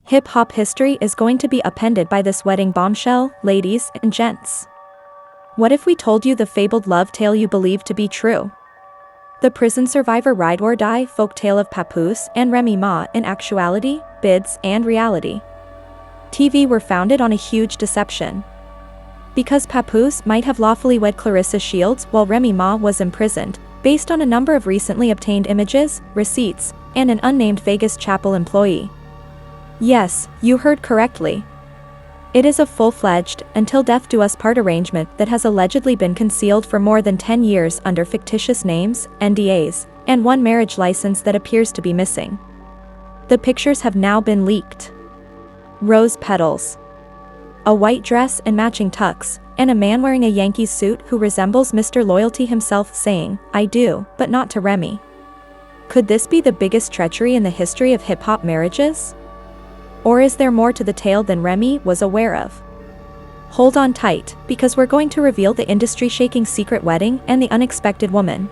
Hip-hop history is going to be upended by this wedding bombshell, ladies and gents. What if we told you the fabled love tale you believe to be true? The prison survivor ride-or-die folktale of Papoose and Remy Ma in actuality, bids, and reality. TV were founded on a huge deception. Because Papoose might have lawfully wed Claressa Shields while Remy Ma was imprisoned, based on a number of recently obtained images, receipts, and an unnamed Vegas chapel employee. Yes, you heard correctly. It is a full-fledged, until death do us part arrangement that has allegedly been concealed for more than 10 years under fictitious names, NDAs, and one marriage license that appears to be missing. The pictures have now been leaked. Rose petals, a white dress and matching tux, and a man wearing a Yankees suit who resembles Mr. Loyalty himself saying, "I do, but not to Remy." Could this be the biggest treachery in the history of hip-hop marriages? Or is there more to the tale than Remy was aware of? Hold on tight, because we're going to reveal the industry-shaking secret wedding and the unexpected woman.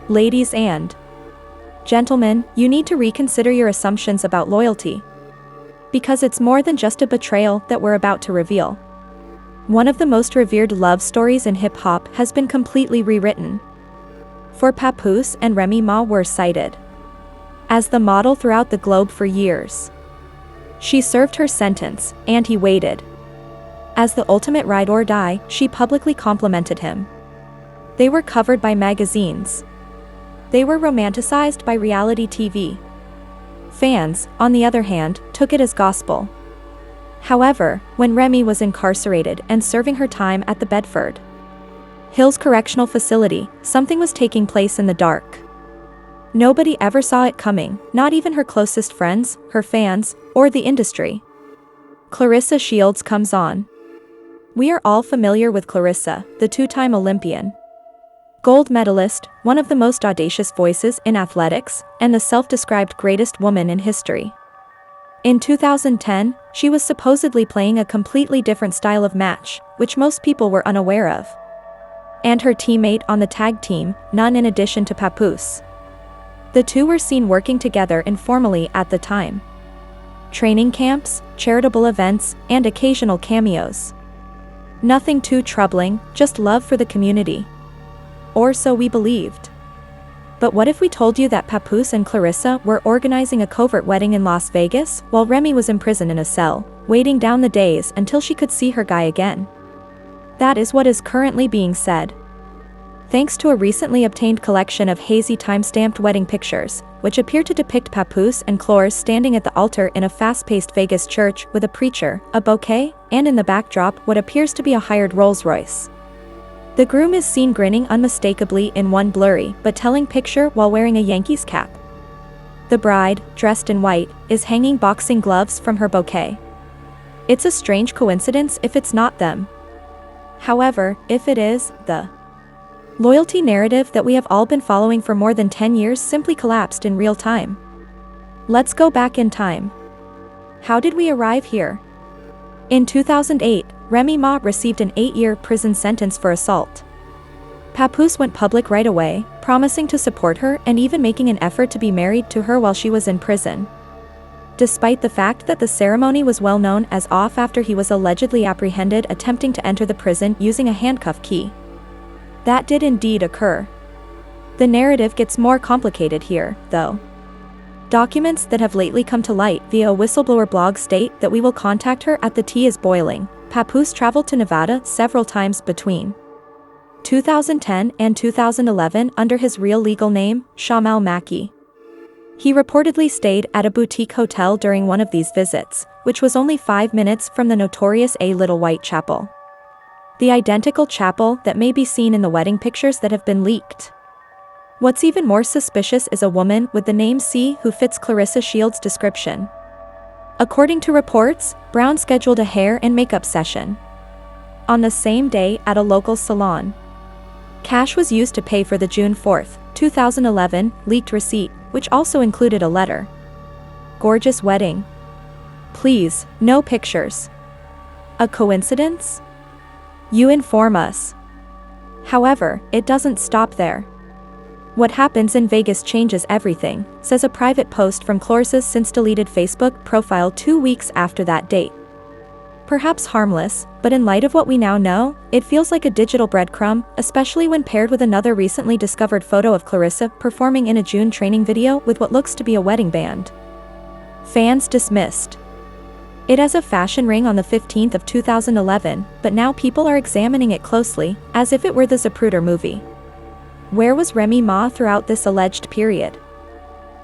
Ladies and gentlemen, you need to reconsider your assumptions about loyalty. Because it's more than just a betrayal that we're about to reveal. One of the most revered love stories in hip-hop has been completely rewritten. For Papoose and Remy Ma were cited as the model throughout the globe for years. She served her sentence, and he waited. As the ultimate ride-or-die, she publicly complimented him. They were covered by magazines. They were romanticized by reality TV. Fans, on the other hand, took it as gospel. However, when Remy was incarcerated and serving her time at the Bedford Hills Correctional Facility, something was taking place in the dark. Nobody ever saw it coming, not even her closest friends, her fans, or the industry. Claressa Shields comes on. We are all familiar with Claressa, the two-time Olympian, gold medalist, one of the most audacious voices in athletics, and the self-described greatest woman in history. In 2010, she was supposedly playing a completely different style of match, which most people were unaware of. And her teammate on the tag team, none in addition to Papoose. The two were seen working together informally at the time. Training camps, charitable events, and occasional cameos. Nothing too troubling, just love for the community. Or so we believed. But what if we told you that Papoose and Claressa were organizing a covert wedding in Las Vegas while Remy was imprisoned in a cell, waiting down the days until she could see her guy again? That is what is currently being said. Thanks to a recently obtained collection of hazy time-stamped wedding pictures, which appear to depict Papoose and Claressa standing at the altar in a fast-paced Vegas church with a preacher, a bouquet, and in the backdrop what appears to be a hired Rolls-Royce. The groom is seen grinning unmistakably in one blurry but telling picture while wearing a Yankees cap. The bride, dressed in white, is hanging boxing gloves from her bouquet. It's a strange coincidence if it's not them. However, if it is, the loyalty narrative that we have all been following for more than 10 years simply collapsed in real time. Let's go back in time. How did we arrive here? In 2008, Remy Ma received an 8-year prison sentence for assault. Papoose went public right away, promising to support her and even making an effort to be married to her while she was in prison. Despite the fact that the ceremony was well known as off after he was allegedly apprehended attempting to enter the prison using a handcuff key. That did indeed occur. The narrative gets more complicated here, though. Documents that have lately come to light via a whistleblower blog state that we will contact her at the tea is boiling. Papoose traveled to Nevada several times between 2010 and 2011 under his real legal name, Shamal Mackey. He reportedly stayed at a boutique hotel during one of these visits, which was only 5 minutes from the notorious A Little White Chapel. The identical chapel that may be seen in the wedding pictures that have been leaked. What's even more suspicious is a woman with the name C who fits Claressa Shields' description. According to reports, Brown scheduled a hair and makeup session on the same day at a local salon. Cash was used to pay for the June 4, 2011, leaked receipt, which also included a letter. Gorgeous wedding. Please, no pictures. A coincidence? You inform us. However, it doesn't stop there. "What happens in Vegas changes everything," says a private post from Claressa's since-deleted Facebook profile 2 weeks after that date. Perhaps harmless, but in light of what we now know, it feels like a digital breadcrumb, especially when paired with another recently discovered photo of Claressa performing in a June training video with what looks to be a wedding band. Fans dismissed it as a fashion ring on the 15th of 2011, but now people are examining it closely, as if it were the Zapruder movie. Where was Remy Ma throughout this alleged period?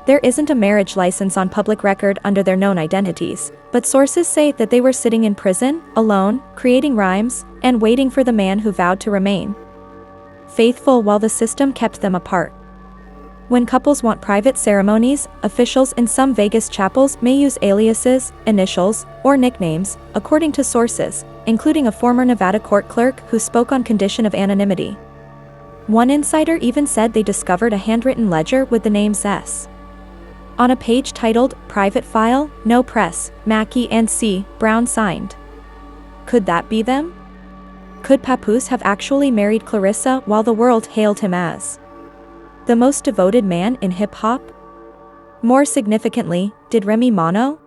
There isn't a marriage license on public record under their known identities, but sources say that they were sitting in prison, alone, creating rhymes, and waiting for the man who vowed to remain faithful while the system kept them apart. When couples want private ceremonies, officials in some Vegas chapels may use aliases, initials, or nicknames, according to sources, including a former Nevada court clerk who spoke on condition of anonymity. One insider even said they discovered a handwritten ledger with the names S. on a page titled, "Private File, No Press, Mackey and C. Brown signed." Could that be them? Could Papoose have actually married Claressa while the world hailed him as the most devoted man in hip-hop? More significantly, did Remy Ma know?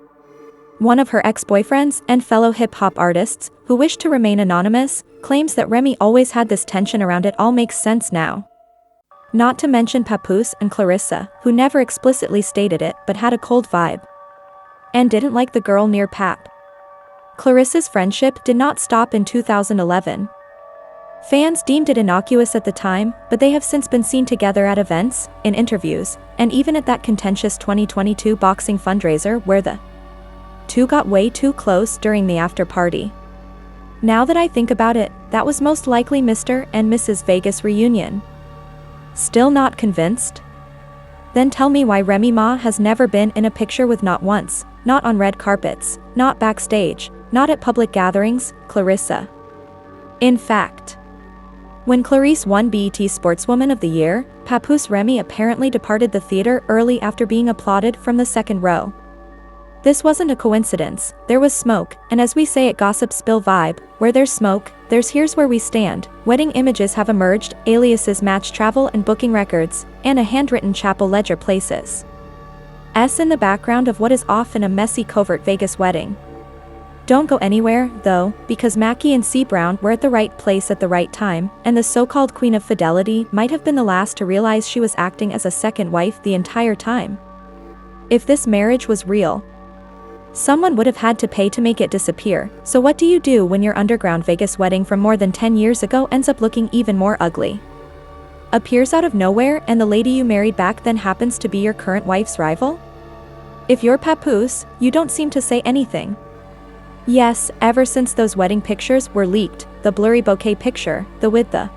One of her ex-boyfriends and fellow hip-hop artists, who wished to remain anonymous, claims that Remy always had this tension around it all makes sense now. Not to mention Papoose and Claressa, who never explicitly stated it but had a cold vibe and didn't like the girl near Pap. Claressa's friendship did not stop in 2011. Fans deemed it innocuous at the time, but they have since been seen together at events, in interviews, and even at that contentious 2022 boxing fundraiser where the two got way too close during the after-party. Now that I think about it, that was most likely Mr. and Mrs. Vegas reunion. Still not convinced? Then tell me why Remy Ma has never been in a picture with not once, not on red carpets, not backstage, not at public gatherings, Claressa. In fact, when Claressa won BET Sportswoman of the Year, Papoose Remy apparently departed the theater early after being applauded from the second row. This wasn't a coincidence, there was smoke, and as we say at Gossip Spill vibe, where there's smoke, there's here's where we stand. Wedding images have emerged, aliases match travel and booking records, and a handwritten chapel ledger places S in the background of what is often a messy covert Vegas wedding. Don't go anywhere, though, because Mackey and C. Brown were at the right place at the right time, and the so-called Queen of Fidelity might have been the last to realize she was acting as a second wife the entire time. If this marriage was real, someone would have had to pay to make it disappear, so what do you do when your underground Vegas wedding from more than 10 years ago ends up looking even more ugly? Appears out of nowhere and the lady you married back then happens to be your current wife's rival? If you're Papoose, you don't seem to say anything. Yes, ever since those wedding pictures were leaked, the blurry bouquet picture, the with the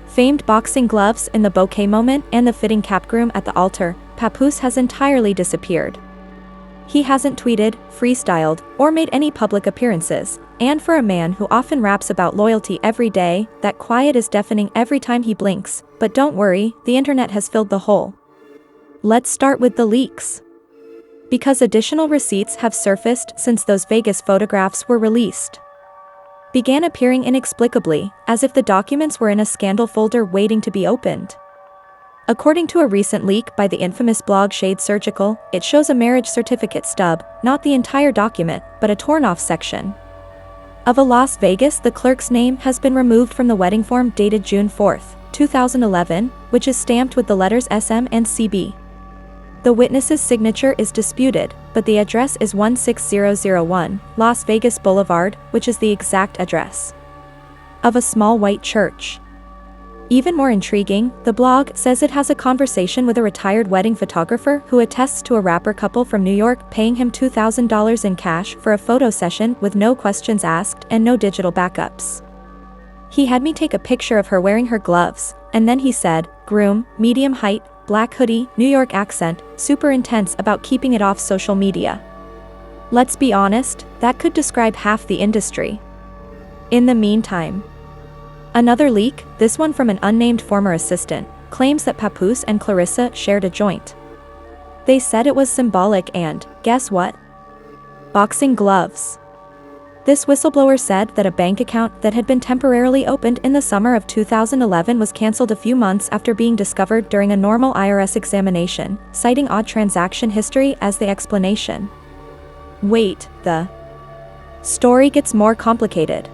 famed boxing gloves in the bouquet moment and the fitting capgroom at the altar, Papoose has entirely disappeared. He hasn't tweeted, freestyled, or made any public appearances, and for a man who often raps about loyalty every day, that quiet is deafening every time he blinks, but don't worry, the internet has filled the hole. Let's start with the leaks. Because additional receipts have surfaced since those Vegas photographs were released. Began appearing inexplicably, as if the documents were in a scandal folder waiting to be opened. According to a recent leak by the infamous blog Shade Surgical, it shows a marriage certificate stub, not the entire document, but a torn-off section of a Las Vegas. The clerk's name has been removed from the wedding form dated June 4, 2011, which is stamped with the letters SM and CB. The witness's signature is disputed, but the address is 16001 Las Vegas Boulevard, which is the exact address of a small white church. Even more intriguing, the blog says it has a conversation with a retired wedding photographer who attests to a rapper couple from New York paying him $2,000 in cash for a photo session with no questions asked and no digital backups. He had me take a picture of her wearing her gloves, and then he said, groom, medium height, black hoodie, New York accent, super intense about keeping it off social media. Let's be honest, that could describe half the industry. In the meantime, another leak, this one from an unnamed former assistant, claims that Papoose and Claressa shared a joint. They said it was symbolic and, guess what? Boxing gloves. This whistleblower said that a bank account that had been temporarily opened in the summer of 2011 was canceled a few months after being discovered during a normal IRS examination, citing odd transaction history as the explanation. Wait, the story gets more complicated.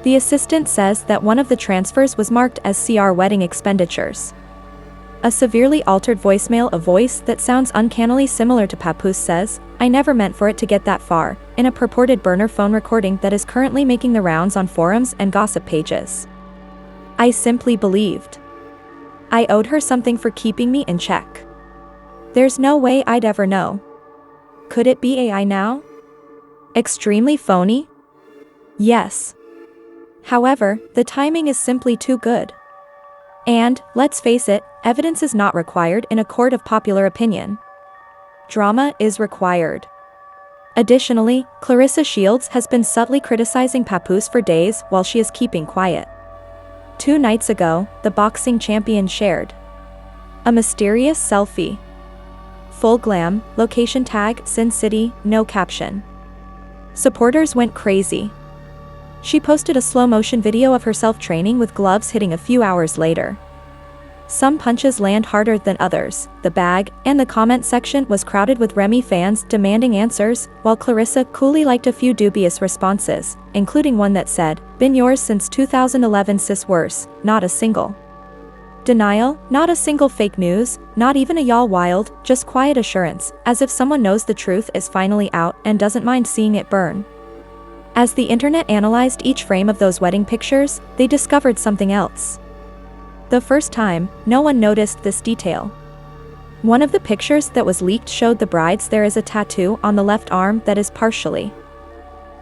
The assistant says that one of the transfers was marked as CR wedding expenditures. A severely altered voicemail, a voice that sounds uncannily similar to Papoose, says, "I never meant for it to get that far," in a purported burner phone recording that is currently making the rounds on forums and gossip pages. "I simply believed I owed her something for keeping me in check. There's no way I'd ever know. Could it be AI now? Extremely phony? Yes. However, the timing is simply too good. And, let's face it, evidence is not required in a court of popular opinion. Drama is required." Additionally, Claressa Shields has been subtly criticizing Papoose for days while she is keeping quiet. 2 nights ago, the boxing champion shared a mysterious selfie. Full glam, location tag, Sin City, no caption. Supporters went crazy. She posted a slow-motion video of herself training with gloves hitting a few hours later. Some punches land harder than others. The bag and the comment section was crowded with Remy fans demanding answers, while Claressa coolly liked a few dubious responses, including one that said, "Been yours since 2011 sis worse, not a single denial, not a single fake news, not even a y'all wild, just quiet assurance, as if someone knows the truth is finally out and doesn't mind seeing it burn." As the internet analyzed each frame of those wedding pictures, they discovered something else. The first time, no one noticed this detail. One of the pictures that was leaked showed the bride's there is a tattoo on the left arm that is partially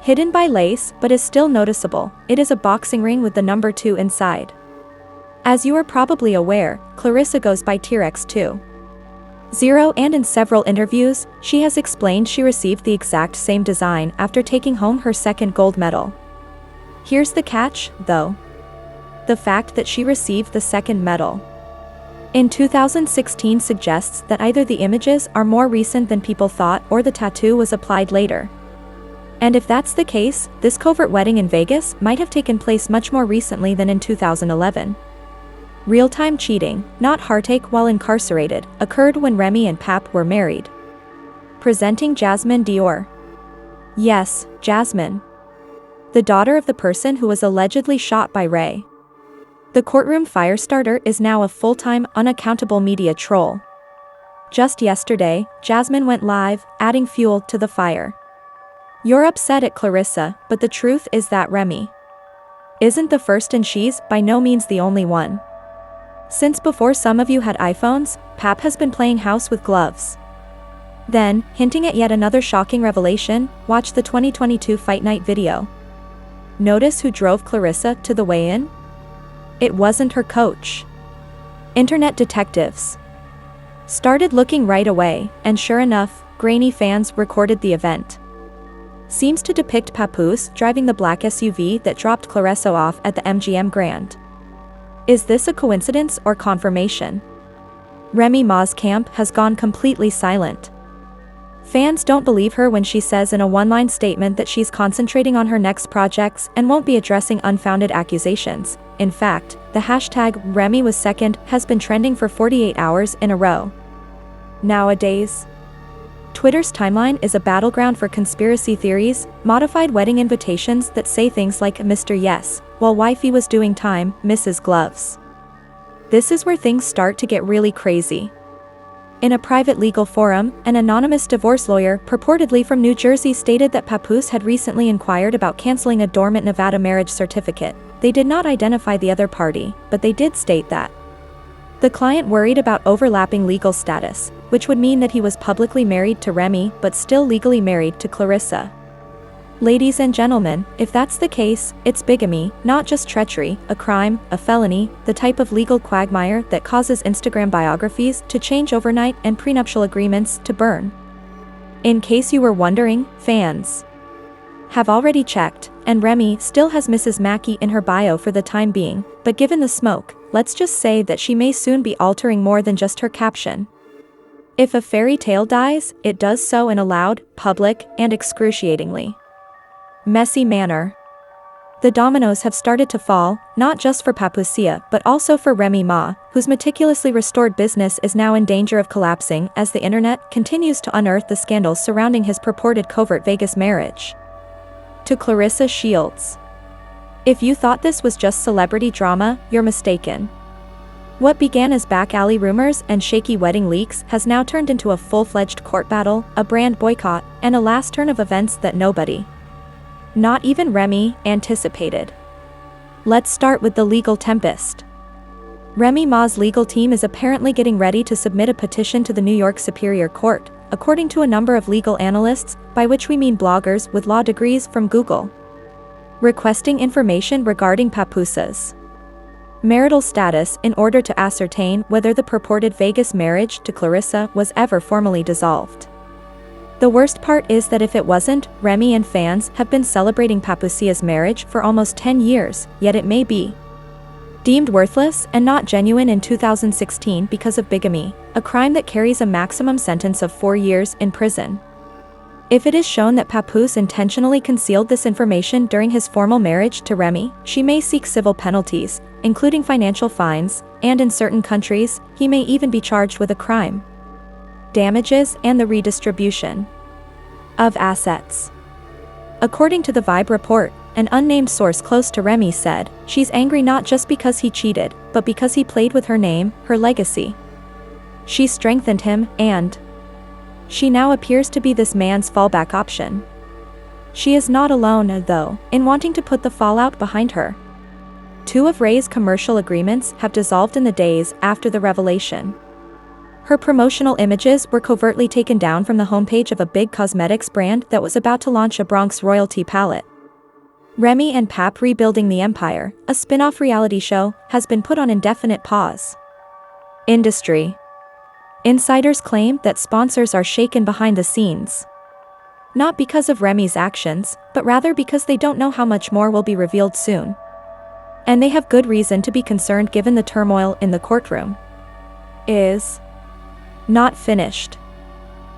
hidden by lace but is still noticeable. It is a boxing ring with the number 2 inside. As you are probably aware, Claressa goes by T-Rex 2.0, and in several interviews, she has explained she received the exact same design after taking home her second gold medal. Here's the catch, though. The fact that she received the second medal in 2016 suggests that either the images are more recent than people thought or the tattoo was applied later. And if that's the case, this covert wedding in Vegas might have taken place much more recently than in 2011. Real-time cheating, not heartache while incarcerated, occurred when Remy and Pap were married. Presenting Jasmine Dior. Yes, Jasmine. The daughter of the person who was allegedly shot by Ray. The courtroom firestarter is now a full-time, unaccountable media troll. Just yesterday, Jasmine went live, adding fuel to the fire. "You're upset at Claressa, but the truth is that Remy isn't the first and she's by no means the only one. Since before some of you had iPhones, Pap has been playing house with gloves." Then, hinting at yet another shocking revelation, watch the 2022 Fight Night video. Notice who drove Claressa to the weigh-in? It wasn't her coach. Internet detectives started looking right away, and sure enough, grainy fans recorded the event. Seems to depict Papoose driving the black SUV that dropped Claressa off at the MGM Grand. Is this a coincidence or confirmation? Remy Ma's camp has gone completely silent. Fans don't believe her when she says in a one-line statement that she's concentrating on her next projects and won't be addressing unfounded accusations. In fact, the hashtag Remy was second has been trending for 48 hours in a row. Nowadays, Twitter's timeline is a battleground for conspiracy theories, modified wedding invitations that say things like "Mr. Yes," while wifey was doing time, Mrs. Gloves. This is where things start to get really crazy. In a private legal forum, an anonymous divorce lawyer purportedly from New Jersey stated that Papoose had recently inquired about canceling a dormant Nevada marriage certificate. They did not identify the other party, but they did state that the client worried about overlapping legal status, which would mean that he was publicly married to Remy but still legally married to Claressa. Ladies and gentlemen, if that's the case, it's bigamy, not just treachery, a crime, a felony, the type of legal quagmire that causes Instagram biographies to change overnight and prenuptial agreements to burn. In case you were wondering, fans have already checked, and Remy still has Mrs. Mackey in her bio for the time being, but given the smoke, let's just say that she may soon be altering more than just her caption. If a fairy tale dies, it does so in a loud, public, and excruciatingly Messy manner. The dominoes have started to fall, not just for Papoose but also for Remy Ma, whose meticulously restored business is now in danger of collapsing as the internet continues to unearth the scandals surrounding his purported covert Vegas marriage. To Claressa Shields. If you thought this was just celebrity drama, you're mistaken. What began as back alley rumors and shaky wedding leaks has now turned into a full-fledged court battle, a brand boycott, and a last turn of events that nobody, not even Remy, anticipated. Let's start with the legal tempest. Remy Ma's legal team is apparently getting ready to submit a petition to the New York Superior Court, according to a number of legal analysts, by which we mean bloggers with law degrees from Google, requesting information regarding Papoose's marital status in order to ascertain whether the purported Vegas marriage to Claressa was ever formally dissolved. The worst part is that if it wasn't, Remy and fans have been celebrating Papoose's marriage for almost 10 years, yet it may be deemed worthless and not genuine in 2016 because of bigamy, a crime that carries a maximum sentence of 4 years in prison. If it is shown that Papoose intentionally concealed this information during his formal marriage to Remy, she may seek civil penalties, including financial fines, and in certain countries, he may even be charged with a crime, damages, and the redistribution of assets. According to the Vibe report, an unnamed source close to Remy said, she's angry not just because he cheated, but because he played with her name, her legacy. She strengthened him, and she now appears to be this man's fallback option. She is not alone, though, in wanting to put the fallout behind her. 2 of Ray's commercial agreements have dissolved in the days after the revelation. Her promotional images were covertly taken down from the homepage of a big cosmetics brand that was about to launch a Bronx royalty palette. Remy and Pap Rebuilding the Empire, a spin-off reality show, has been put on indefinite pause. Industry insiders claim that sponsors are shaken behind the scenes. Not because of Remy's actions, but rather because they don't know how much more will be revealed soon. And they have good reason to be concerned given the turmoil in the courtroom is not finished.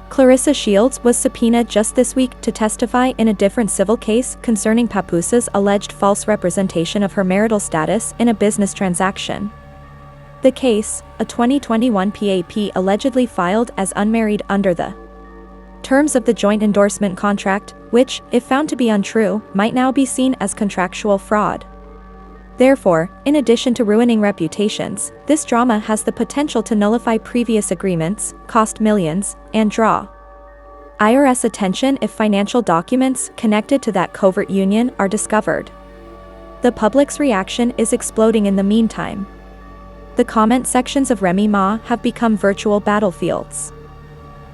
Claressa Shields was subpoenaed just this week to testify in a different civil case concerning Papoose's alleged false representation of her marital status in a business transaction. The case, a 2021 PAP allegedly filed as unmarried under the terms of the joint endorsement contract, which, if found to be untrue, might now be seen as contractual fraud. Therefore, in addition to ruining reputations, this drama has the potential to nullify previous agreements, cost millions, and draw IRS attention if financial documents connected to that covert union are discovered. The public's reaction is exploding in the meantime. The comment sections of Remy Ma have become virtual battlefields.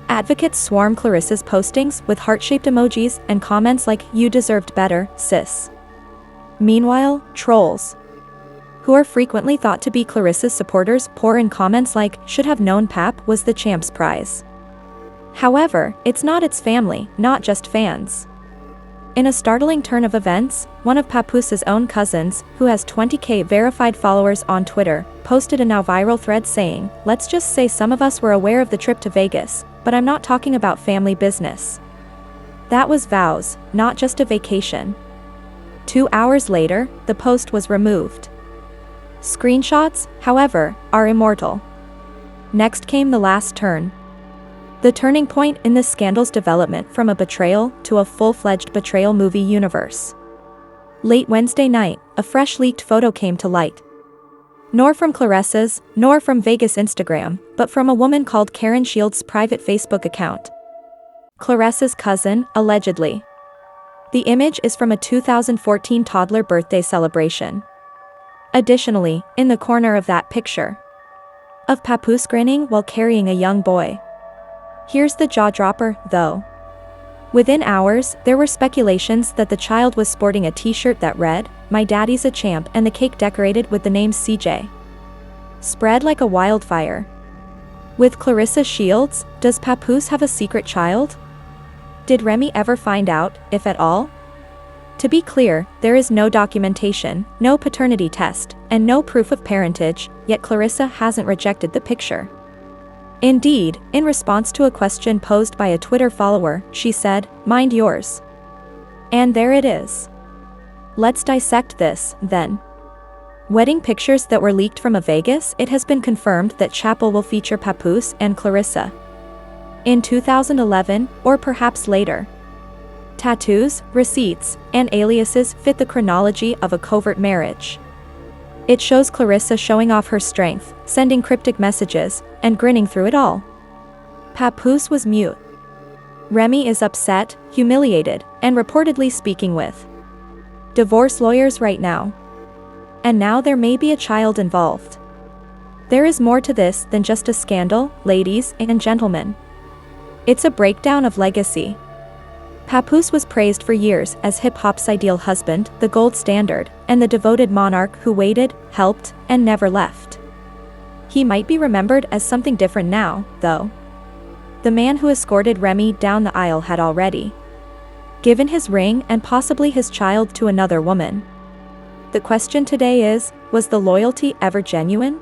Advocates swarm Claressa's postings with heart-shaped emojis and comments like, "You deserved better, sis." Meanwhile, trolls, who are frequently thought to be Claressa's supporters, pour in comments like, "Should have known Pap was the champ's prize." However, it's not its family, not just fans. In a startling turn of events, one of Papoose's own cousins, who has 20,000 verified followers on Twitter, posted a now viral thread saying, "Let's just say some of us were aware of the trip to Vegas, but I'm not talking about family business. That was vows, not just a vacation." 2 hours later, the post was removed. Screenshots, however, are immortal. Next came the last turn. The turning point in this scandal's development from a betrayal to a full-fledged betrayal movie universe. Late Wednesday night, a fresh leaked photo came to light. Nor from Claressa's, nor from Vegas Instagram, but from a woman called Karen Shields' private Facebook account. Claressa's cousin, allegedly. The image is from a 2014 toddler birthday celebration. Additionally, in the corner of that picture of Papoose grinning while carrying a young boy. Here's the jaw-dropper, though. Within hours, there were speculations that the child was sporting a t-shirt that read, "My daddy's a champ," and the cake decorated with the name CJ. Spread like a wildfire. With Claressa Shields, does Papoose have a secret child? Did Remy ever find out, if at all? To be clear, there is no documentation, no paternity test, and no proof of parentage, yet Claressa hasn't rejected the picture. Indeed, in response to a question posed by a Twitter follower, she said, "Mind yours." And there it is. Let's dissect this, then. Wedding pictures that were leaked from Vegas. It has been confirmed that chapel will feature Papoose and Claressa in 2011, or perhaps later. Tattoos, receipts, and aliases fit the chronology of a covert marriage. It shows Claressa showing off her strength, sending cryptic messages, and grinning through it all. Papoose was mute. Remy is upset, humiliated, and reportedly speaking with divorce lawyers right now. And now there may be a child involved. There is more to this than just a scandal, ladies and gentlemen. It's a breakdown of legacy. Papoose was praised for years as hip-hop's ideal husband, the gold standard, and the devoted monarch who waited, helped, and never left. He might be remembered as something different now, though. The man who escorted Remy down the aisle had already given his ring and possibly his child to another woman. The question today is, was the loyalty ever genuine?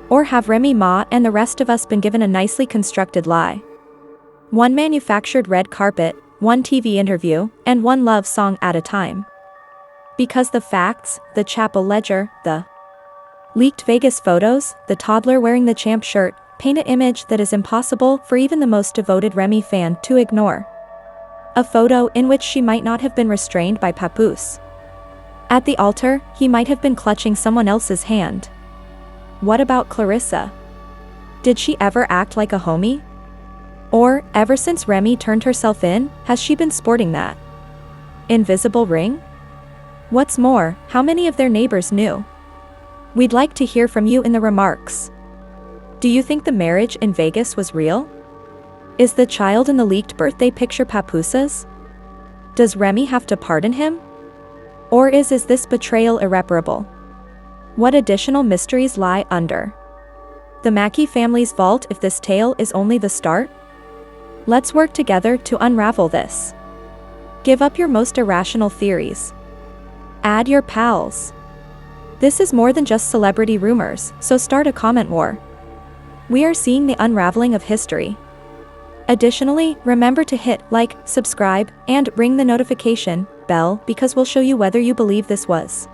Or have Remy Ma and the rest of us been given a nicely constructed lie? One manufactured red carpet, one TV interview, and one love song at a time. Because the facts, the chapel ledger, the leaked Vegas photos, the toddler wearing the champ shirt, paint an image that is impossible for even the most devoted Remy fan to ignore. A photo in which she might not have been restrained by Papoose. At the altar, he might have been clutching someone else's hand. What about Claressa? Did she ever act like a homie? Or, ever since Remy turned herself in, has she been sporting that invisible ring? What's more, how many of their neighbors knew? We'd like to hear from you in the remarks. Do you think the marriage in Vegas was real? Is the child in the leaked birthday picture Papoose's? Does Remy have to pardon him? Or is this betrayal irreparable? What additional mysteries lie under the Mackey family's vault if this tale is only the start? Let's work together to unravel this. Give up your most irrational theories. Add your pals. This is more than just celebrity rumors, so start a comment war. We are seeing the unraveling of history. Additionally, remember to hit like, subscribe, and ring the notification bell because we'll show you whether you believe this was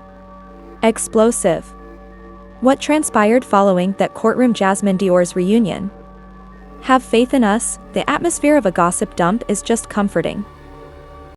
explosive. What transpired following that courtroom Jasmine Dior's reunion? Have faith in us, the atmosphere of a gossip dump is just comforting.